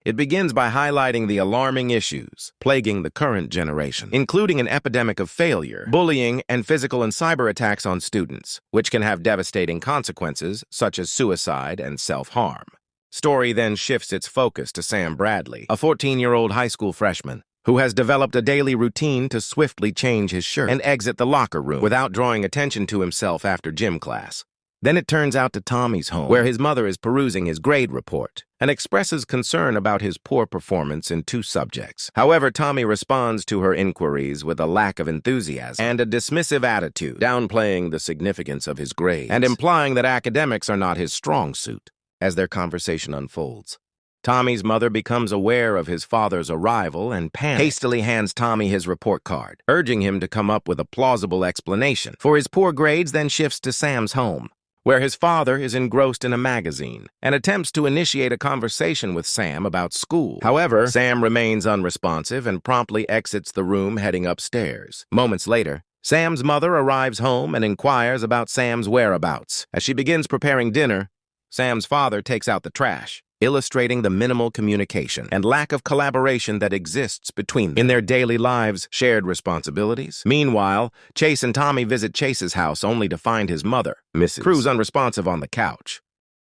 It begins by highlighting the alarming issues plaguing the current generation, including an epidemic of failure, bullying, and physical and cyber attacks on students, which can have devastating consequences such as suicide and self-harm. Story then shifts its focus to Sam Bradley, a 14-year-old high school freshman who has developed a daily routine to swiftly change his shirt and exit the locker room without drawing attention to himself after gym class. Then it turns out to Tommy's home, where his mother is perusing his grade report and expresses concern about his poor performance in 2 subjects. However, Tommy responds to her inquiries with a lack of enthusiasm and a dismissive attitude, downplaying the significance of his grades and implying that academics are not his strong suit. As their conversation unfolds, Tommy's mother becomes aware of his father's arrival and hastily hands Tommy his report card, urging him to come up with a plausible explanation for his poor grades, then shifts to Sam's home, where his father is engrossed in a magazine and attempts to initiate a conversation with Sam about school. However, Sam remains unresponsive and promptly exits the room, heading upstairs. Moments later, Sam's mother arrives home and inquires about Sam's whereabouts. As she begins preparing dinner, Sam's father takes out the trash, illustrating the minimal communication and lack of collaboration that exists between them in their daily lives' shared responsibilities. Meanwhile, Chase and Tommy visit Chase's house only to find his mother, Mrs. Cruz, unresponsive on the couch.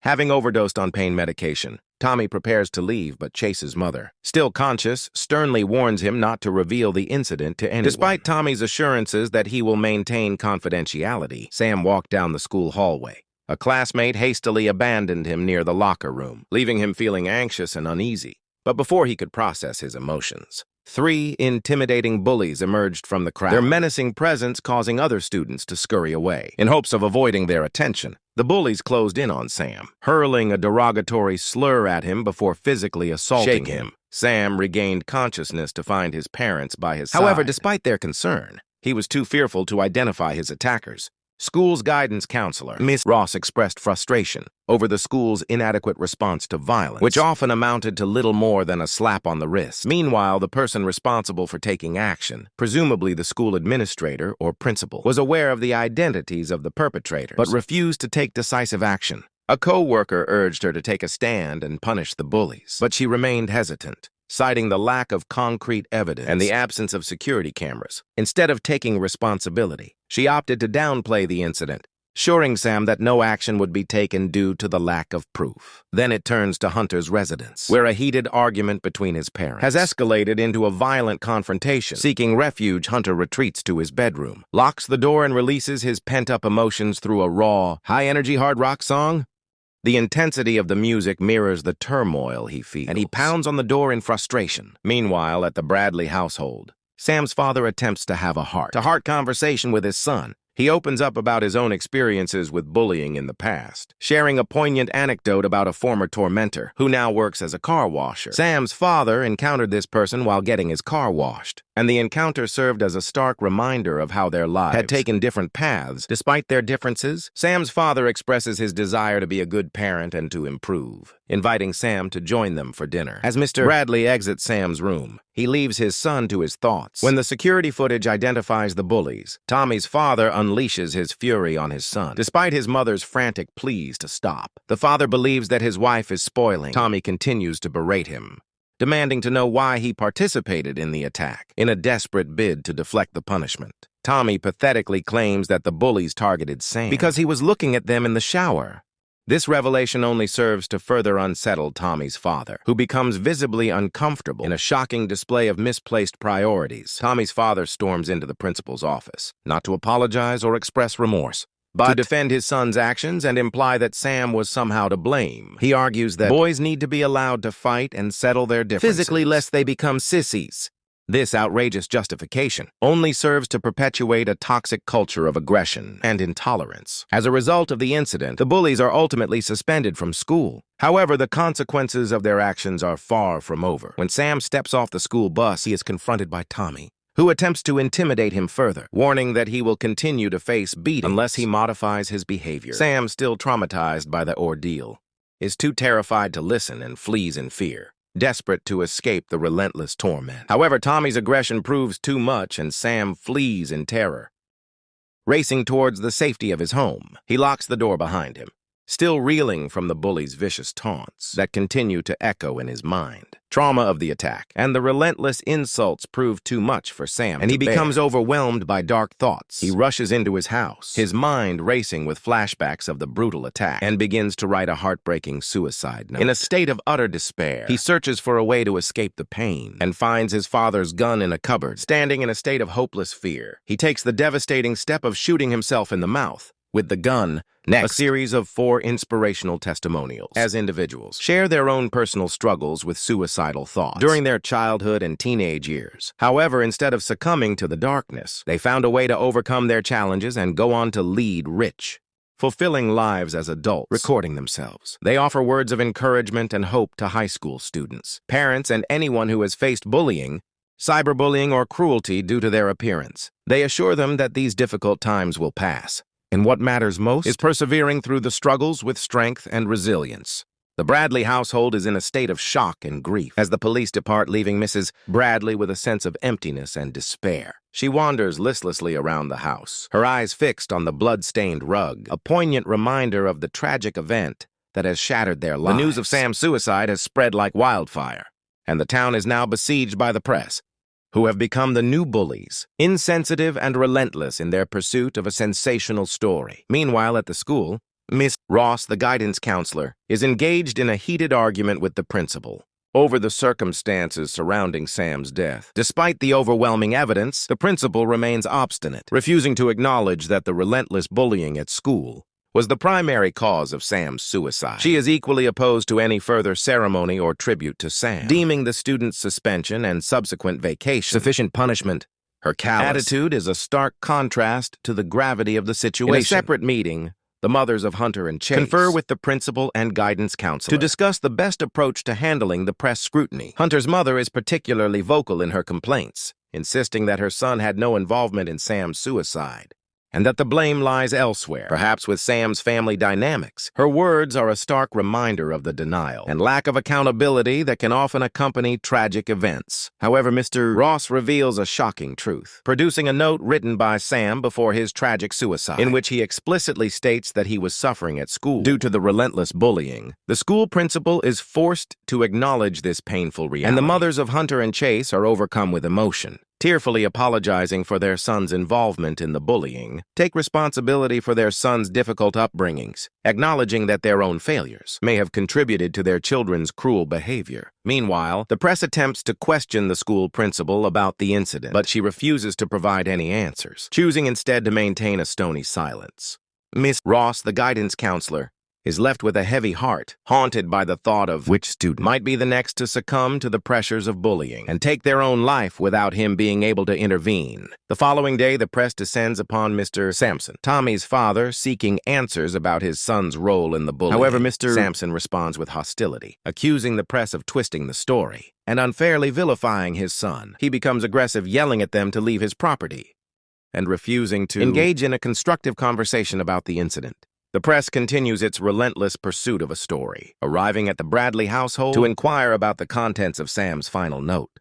Having overdosed on pain medication, Tommy prepares to leave, but Chase's mother, still conscious, sternly warns him not to reveal the incident to anyone. Despite Tommy's assurances that he will maintain confidentiality, Sam walked down the school hallway. A classmate hastily abandoned him near the locker room, leaving him feeling anxious and uneasy. But before he could process his emotions, 3 intimidating bullies emerged from the crowd, their menacing presence causing other students to scurry away. In hopes of avoiding their attention, the bullies closed in on Sam, hurling a derogatory slur at him before physically assaulting him. Sam regained consciousness to find his parents by his side. However, despite their concern, he was too fearful to identify his attackers. School's guidance counselor, Miss Ross, expressed frustration over the school's inadequate response to violence, which often amounted to little more than a slap on the wrist. Meanwhile, the person responsible for taking action, presumably the school administrator or principal, was aware of the identities of the perpetrators, but refused to take decisive action. A co-worker urged her to take a stand and punish the bullies, but she remained hesitant, citing the lack of concrete evidence and the absence of security cameras. Instead of taking responsibility, she opted to downplay the incident, assuring Sam that no action would be taken due to the lack of proof. Then it turns to Hunter's residence, where a heated argument between his parents has escalated into a violent confrontation. Seeking refuge, Hunter retreats to his bedroom, locks the door, and releases his pent-up emotions through a raw, high-energy hard rock song. The intensity of the music mirrors the turmoil he feels, and he pounds on the door in frustration. Meanwhile, at the Bradley household, Sam's father attempts to have a heart-to-heart conversation with his son. He opens up about his own experiences with bullying in the past, sharing a poignant anecdote about a former tormentor who now works as a car washer. Sam's father encountered this person while getting his car washed, and the encounter served as a stark reminder of how their lives had taken different paths. Despite their differences, Sam's father expresses his desire to be a good parent and to improve, inviting Sam to join them for dinner. As Mr. Bradley exits Sam's room, he leaves his son to his thoughts. When the security footage identifies the bullies, Tommy's father unleashes his fury on his son. Despite his mother's frantic pleas to stop, the father believes that his wife is spoiling. Tommy continues to berate him, demanding to know why he participated in the attack. In a desperate bid to deflect the punishment, Tommy pathetically claims that the bullies targeted Sam because he was looking at them in the shower. This revelation only serves to further unsettle Tommy's father, who becomes visibly uncomfortable. In a shocking display of misplaced priorities, Tommy's father storms into the principal's office, not to apologize or express remorse, but to defend his son's actions and imply that Sam was somehow to blame. He argues that boys need to be allowed to fight and settle their differences physically, lest they become sissies. This outrageous justification only serves to perpetuate a toxic culture of aggression and intolerance. As a result of the incident, the bullies are ultimately suspended from school. However, the consequences of their actions are far from over. When Sam steps off the school bus, he is confronted by Tommy, who attempts to intimidate him further, warning that he will continue to face beatings unless he modifies his behavior. Sam, still traumatized by the ordeal, is too terrified to listen and flees in fear, desperate to escape the relentless torment. However, Tommy's aggression proves too much, and Sam flees in terror. Racing towards the safety of his home, he locks the door behind him, still reeling from the bully's vicious taunts that continue to echo in his mind. Trauma of the attack and the relentless insults prove too much for Sam, and he becomes overwhelmed by dark thoughts. He rushes into his house, his mind racing with flashbacks of the brutal attack, and begins to write a heartbreaking suicide note. In a state of utter despair, he searches for a way to escape the pain and finds his father's gun in a cupboard. Standing in a state of hopeless fear, he takes the devastating step of shooting himself in the mouth with the gun. Next, a series of 4 inspirational testimonials as individuals share their own personal struggles with suicidal thoughts during their childhood and teenage years. However, instead of succumbing to the darkness, they found a way to overcome their challenges and go on to lead rich, fulfilling lives as adults. Recording themselves, they offer words of encouragement and hope to high school students, parents, and anyone who has faced bullying, cyberbullying, or cruelty due to their appearance. They assure them that these difficult times will pass, and what matters most is persevering through the struggles with strength and resilience. The Bradley household is in a state of shock and grief as the police depart, leaving Mrs. Bradley with a sense of emptiness and despair. She wanders listlessly around the house, her eyes fixed on the blood-stained rug, a poignant reminder of the tragic event that has shattered their lives. The news of Sam's suicide has spread like wildfire, and the town is now besieged by the press, who have become the new bullies, insensitive and relentless in their pursuit of a sensational story. Meanwhile, at the school, Miss Ross, the guidance counselor, is engaged in a heated argument with the principal over the circumstances surrounding Sam's death. Despite the overwhelming evidence, the principal remains obstinate, refusing to acknowledge that the relentless bullying at school was the primary cause of Sam's suicide. She is equally opposed to any further ceremony or tribute to Sam, deeming the student's suspension and subsequent vacation sufficient punishment. Her callous attitude is a stark contrast to the gravity of the situation. In a separate meeting, the mothers of Hunter and Chase confer with the principal and guidance counselor to discuss the best approach to handling the press scrutiny. Hunter's mother is particularly vocal in her complaints, insisting that her son had no involvement in Sam's suicide, and that the blame lies elsewhere, perhaps with Sam's family dynamics. Her words are a stark reminder of the denial and lack of accountability that can often accompany tragic events. However, Mr. Ross reveals a shocking truth, producing a note written by Sam before his tragic suicide, in which he explicitly states that he was suffering at school due to the relentless bullying. The school principal is forced to acknowledge this painful reality, and the mothers of Hunter and Chase are overcome with emotion, tearfully apologizing for their son's involvement in the bullying, take responsibility for their son's difficult upbringings, acknowledging that their own failures may have contributed to their children's cruel behavior. Meanwhile, the press attempts to question the school principal about the incident, but she refuses to provide any answers, choosing instead to maintain a stony silence. Miss Ross, the guidance counselor, is left with a heavy heart, haunted by the thought of which student might be the next to succumb to the pressures of bullying and take their own life without him being able to intervene. The following day, the press descends upon Mr. Sampson, Tommy's father, seeking answers about his son's role in the bullying. However, Mr. Sampson responds with hostility, accusing the press of twisting the story and unfairly vilifying his son. He becomes aggressive, yelling at them to leave his property and refusing to engage in a constructive conversation about the incident. The press continues its relentless pursuit of a story, arriving at the Bradley household to inquire about the contents of Sam's final note.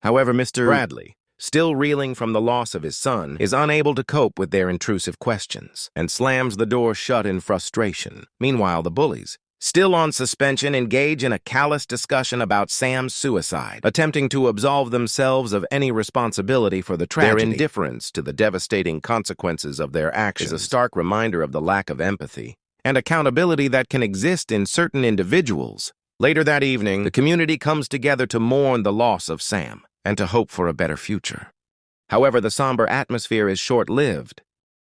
However, Mr. Bradley, still reeling from the loss of his son, is unable to cope with their intrusive questions and slams the door shut in frustration. Meanwhile, the bullies, still on suspension, engage in a callous discussion about Sam's suicide, attempting to absolve themselves of any responsibility for the tragedy. Their indifference to the devastating consequences of their actions is a stark reminder of the lack of empathy and accountability that can exist in certain individuals. Later that evening, the community comes together to mourn the loss of Sam and to hope for a better future. However, the somber atmosphere is short-lived,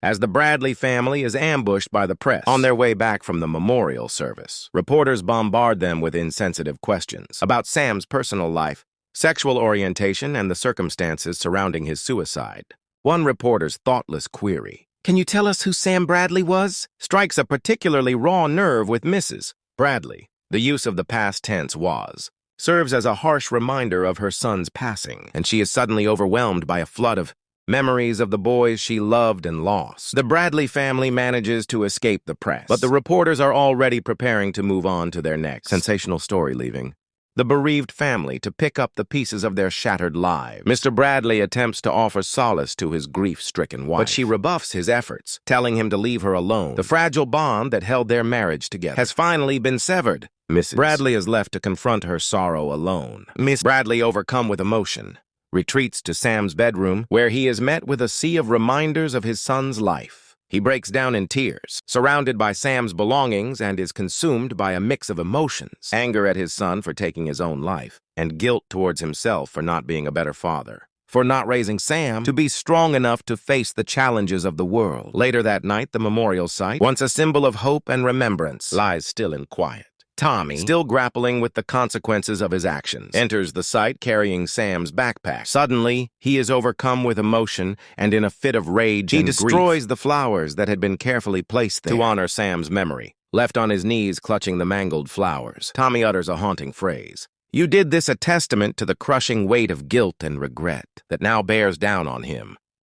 as the Bradley family is ambushed by the press on their way back from the memorial service. Reporters bombard them with insensitive questions about Sam's personal life, sexual orientation, and the circumstances surrounding his suicide. One reporter's thoughtless query, "Can you tell us who Sam Bradley was?" strikes a particularly raw nerve with Mrs. Bradley. The use of the past tense was serves as a harsh reminder of her son's passing, and she is suddenly overwhelmed by a flood of memories of the boys she loved and lost. The Bradley family manages to escape the press, but the reporters are already preparing to move on to their next sensational story, leaving the bereaved family to pick up the pieces of their shattered lives. Mr. Bradley attempts to offer solace to his grief-stricken wife, but she rebuffs his efforts, telling him to leave her alone. The fragile bond that held their marriage together has finally been severed. Mrs. Bradley is left to confront her sorrow alone. Miss Bradley, overcome with emotion, retreats to Sam's bedroom, where he is met with a sea of reminders of his son's life. He breaks down in tears, surrounded by Sam's belongings, and is consumed by a mix of emotions: anger at his son for taking his own life, and guilt towards himself for not being a better father, for not raising Sam to be strong enough to face the challenges of the world. Later that night, the memorial site, once a symbol of hope and remembrance, lies still in quiet. Tommy, still grappling with the consequences of his actions, enters the site carrying Sam's backpack. Suddenly, he is overcome with emotion, and in a fit of rage and grief, he destroys the flowers that had been carefully placed there to honor Sam's memory. Left on his knees clutching the mangled flowers, Tommy utters a haunting phrase: "You did this a testament to the crushing weight of guilt and regret that now bears down on him."